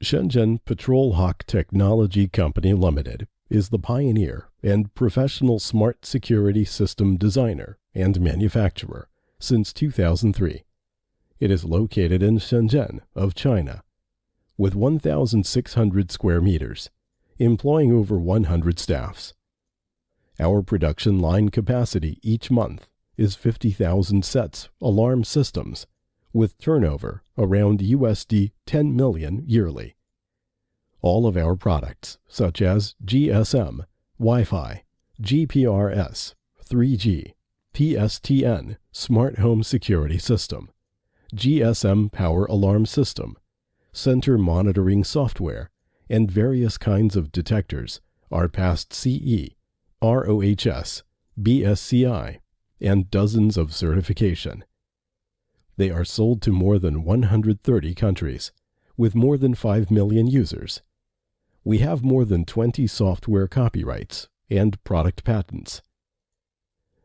Shenzhen Patrol Hawk Technology Company Limited is the pioneer and professional smart security system designer and manufacturer since 2003. It is located in Shenzhen of China, with 1,600 square meters, employing over 100 staffs. Our production line capacity each month is 50,000 sets alarm systems, with turnover around USD 10 million yearly. All of our products, such as GSM, Wi-Fi, GPRS, 3G, PSTN, Smart Home Security System, GSM Power Alarm System, Center Monitoring Software, and various kinds of detectors are past CE, ROHS, BSCI, and dozens of certification. They are sold to more than 130 countries, with more than 5 million users. We have more than 20 software copyrights and product patents.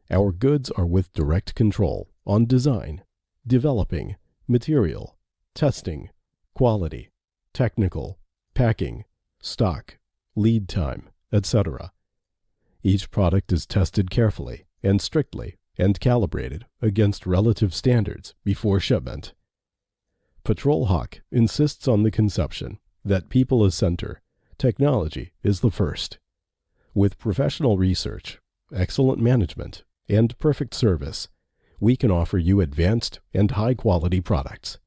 Our goods are with direct control on design, developing, material, testing, quality, technical, packing, stock, lead time, etc. Each product is tested carefully and strictly and calibrated against relative standards before shipment. Patrol Hawk insists on the conception that people is center, technology is the first. With professional research, excellent management, and perfect service, we can offer you advanced and high-quality products.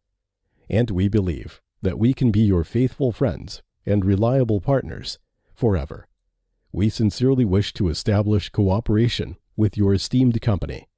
And we believe that we can be your faithful friends and reliable partners forever. We sincerely wish to establish cooperation with your esteemed company.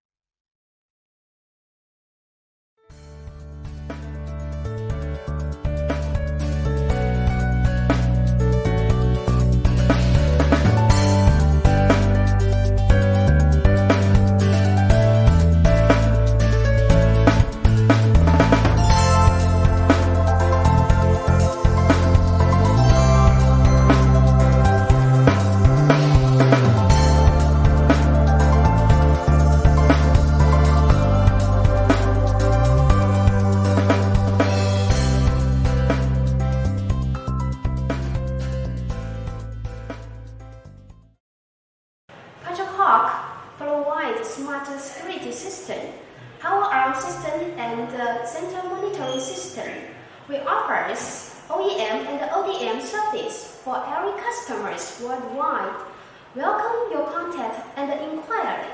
Provides smart security system, power alarm system, and center monitoring system. We offer OEM and ODM service for every customers worldwide. Welcome your contact and inquiry.